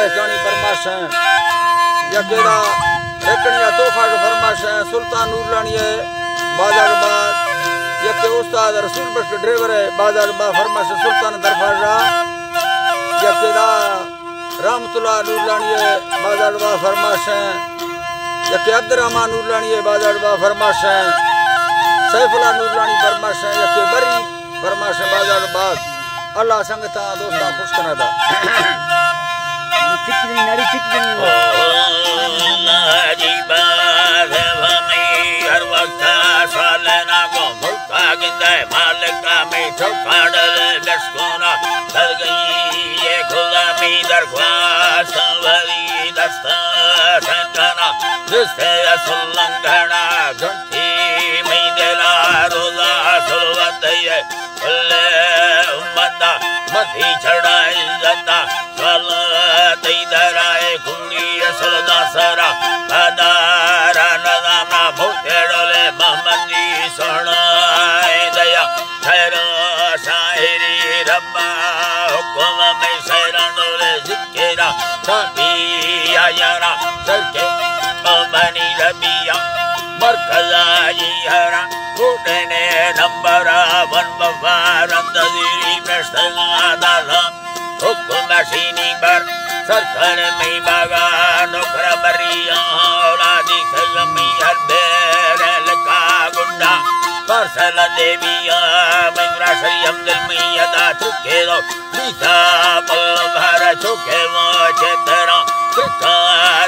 जानी फरमाश है या केरा रकनिया तोखा के फरमाश है सुल्तान नूरलानी है बाजार बाद या के उस्ताद रसूल बस के ड्राइवर है बाजार बाद फरमाश सुल्तान दरफाजा या केरा रामतुल्लाह नूरलानी है बाजार बाद फरमाश है या के अब्दुर्रहमान नूरलानी है बाजार बाद फरमाश है सैफुल्लाह नूरलानी फरमाश है या के बरी फरमाश है बाजार बाद अल्लाह संगता दोस्ता खुश करा दा चिकनी नारी चिकनी जी बात हमें हर वक्त सालना को मुल्का गिंदा मालिका में ठोकाडल दस्कोना दल गई ये खुदा में दरख्वास्त वरी दस्ता संतना जिससे असुलंघना घंटी में दिला रोजा सुलवत है उम्मता मधी चढ़ाई जाता सलात इधराए कुंडी असलदा सरा अदारा नदाना भूतेड़ले महमदी सोनाए दया खैरो शायरी रब्बा हुक्म में सैरानोले जिक्रा साबी आयारा सरके बनी रबिया मरकजा हरा उठने नंबर वन बवारंदरी प्रश्नदाला हुक्म सीनी पर सरकार में बागा नौकर बरिया औलादी खलमी हर बेरल का गुंडा परसल देविया मंगरा शरीम दिल में यदा चुके दो सीता पल भर चुके वो चेतरा चुका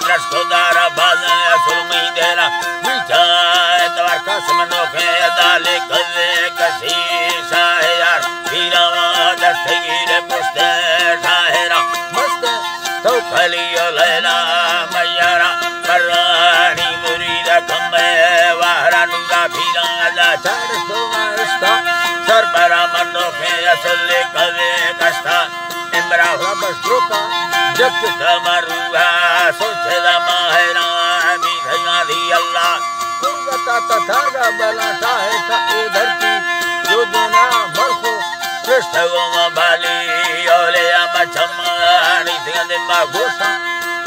दृष्टोदारा बाजा सुलमी देरा बीचा तवार कसमनो के दाले कले कसी शायर हीरावा दस्तगीर पुष्टे शायरा मस्त तो खलियो लैला मैयारा करानी मुरीदा खम्बे वाहरा नुरा भीरा दा चार सोमास्ता सरबरा मनो के असले कले कस्ता इमरा रबस रोका जब तमरुआ सोचदा माहरा मी धया दी अल्लाह कुर्बता तथागा बलाता है सा ए धरती जो दुनिया बरखो कृष्णगो बाली ओले मचमानी सिंगदे मागोसा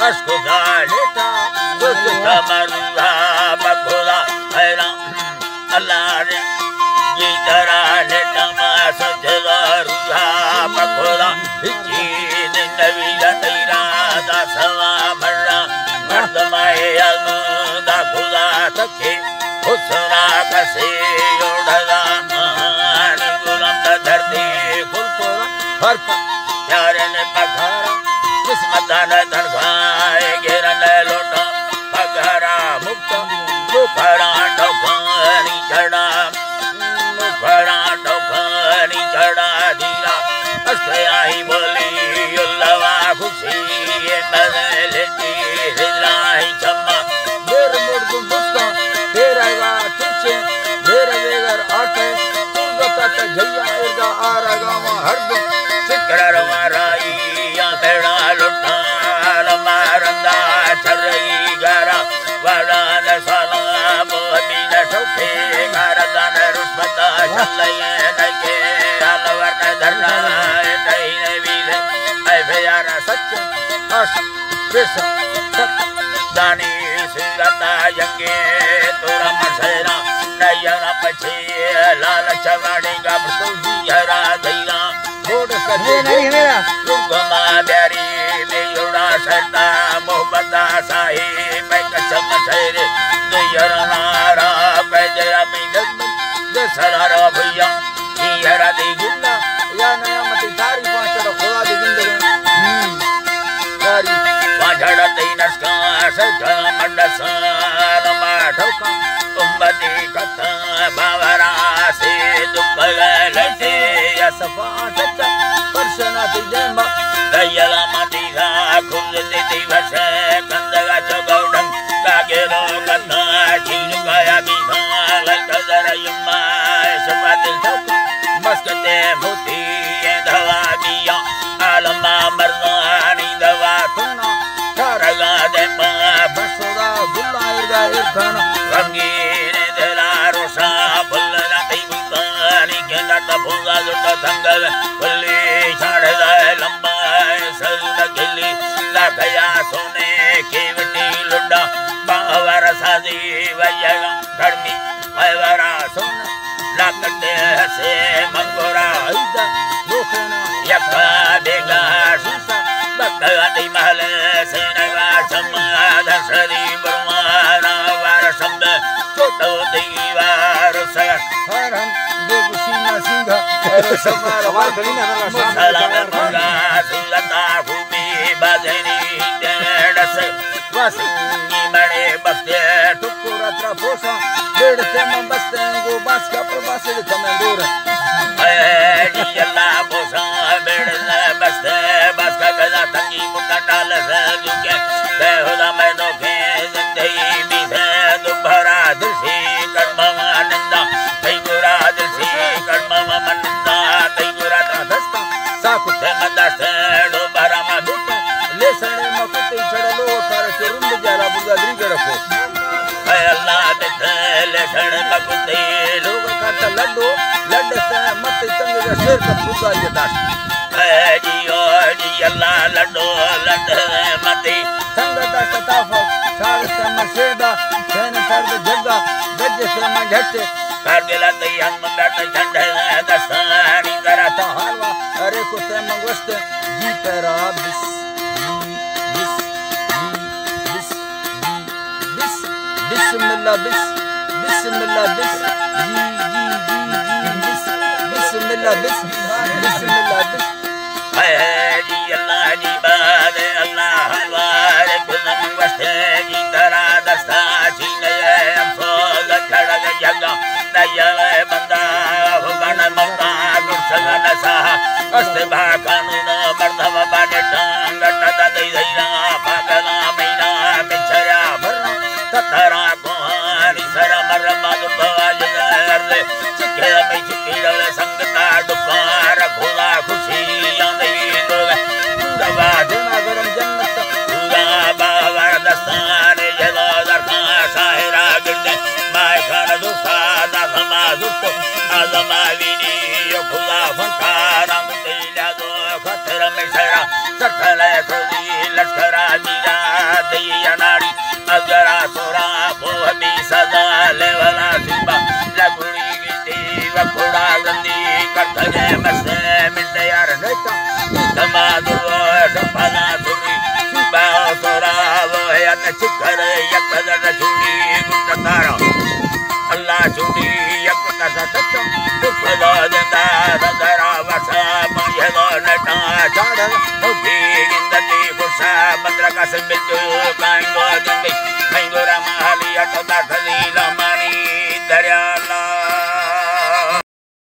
कसको जालेटा सोचदा मरुआ बखोला हैरा अल्लाह रे ये तरह लेटा मा सोचदा रुआ बखोला जी नवी लैरा दा सवा भरा मर्दमाए अलमुदा खुदा तके हुसना कसे ओढ़ला आनी गुलाम दा धरती खुलकोला फर्क प्यारे ने पखारा किस्मत ने धनखाए घेरा ने लोटा पघरा मुक्त मुखरा ठोकनी चढ़ा मुखरा ठोकनी चढ़ा दिला अस्ते आई बोली अल्लाह खुशी ये बदलती हिलाई चम्मा देर मुर्द बुस्ता देर आएगा तुझे देर वेगर आटे तुरगता त जया एगा आरगा मा हरद सिकरर माराई या तेरा लुटा मारंदा चरई गरा वाला न सलाम अभी न ठोके गरदा न रुस्मता चलये नके अलवर न धरना नहीं नबी ऐ भयारा सच्चे अस विस दानी सिंगता यंगे तोरा मसेरा नयना पछे लाल चवाड़ी का बसुजी हरा दैरा छोड़ सके नहीं मेरा रुगमा प्यारी मेरा सरता मोहब्बत साही मैं कसम तेरे नयरा नारा पैजरा में दे सरारा भैया हरा दी जिंदा या नया मती तारी पांचड़ खुदा दी जिंदगी तारी पांचड़ तीनस का सजा मंडसा नमा ठोका उम्मती कथा बावरा से दुबगल से असफा सच्चा परसना तिजेमा दयला मदीरा खुद देती वसे कंदगा चगौडं कागेरो कथा चीन गया बिना ललकदर यम्मा सफातिल ठोका मस्कते मोती दवा दिया आलमा मर्दानी दवा सुना कारगा दे मा बसरा गुलाइरगा इरखाना रंगीन दिला रोसा फुल्ला तीबानी के नट भोगा लुट संगल फुल्ली छाड़ दे लंबा सल गिली लाख सोने की वटी लुंडा बावर सादी वयगा धर्मी वरा सोना लाकते से मंगोरा इदा लोखना यका बेगा सुसा बगवादी महल से नगा समाधर सरी ब्रह्माना वार शब्द छोटो दीवार से हरम देवसीना सिंहा समार सलाम मंगा सुलता भूमि बजनी डेढ़ वसंगी मणे बस्ते टुकुरा ट्राफोसा डेढ़ से मन बस्ते गो बास का प्रवास से कमेंडोर अल्लाह बोसा बेड़ बस्ते बस का गला तंगी मुट्ठा डाल से दुके बेहुदा मैं तो के जिंदगी भी से दुभरा दिल से कर्मवा नंदा कई गुरा दिल से कर्मवा मनंदा कई गुरा दस्ता साकुत से मदस्ते दुभरा मा दुटे ले सने मकुते चढ़लो कर के रुंड जरा बुगा द्री रखो अल्लाह ले सने मकुते लोग का लड्डू लड्ड से मत तंग का शेर का बुगा ये दास जी अल्लाह लड्डू लड्ड मती संग का ताफा चार से मशेदा सेन कर जग्गा गज से म झट कर दिला ते हम बैठ झंडे दसानी करता हलवा अरे को से मंगवस्त जी तेरा बिस बिस्मिल्लाह बिस बिस्मिल्लाह बिस जी बिस बिस्मिल्लाह बिस बिस्मिल्लाह बिस है जी अल्लाह जी बाद अल्लाह वार गुलम वस्ते जी तेरा दस्ता जी ने हमको खड़ग जगा नया बंदा भगवान मौता गुरसग नसा अस्तभा कानून मर्दव बाने टांग टदा दई दईरा पागला मैना मिछरा भरना ततरा कोहानी सरा मर मद भवाज अर्ले चिके में चिकीड़ल संगता दुपार भोला खुशी आंदी लोग दवा देना गरम जन्नत पूरा बावर दस्तान जलो दरखा साहिरा गिरदे माय खान दुसा दखमा दुस्तो आजमा विनी यो खुदा फंका रंग तेला दो खतर में सरा सखले खुदी लश्करा मीरा दिया नारी अजरा सोरा भोमी सदा लेवला सिंबा लगुड़ी गिटी वखुड़ा गंदी करतगे मसे मिलते यार नेता तमा दुलो सपना सुनी सिंबा सोरा वो है चिकर यकदर छुड़ी गुटतारा अल्लाह छुड़ी यकदर सच्चा दुखदा देता सदरा वसा मयलो नटा चाड़ होगी गिंदती कुसा बंद्र का संबित कांगो गंदी कांगो रामाली अटोदा खलीला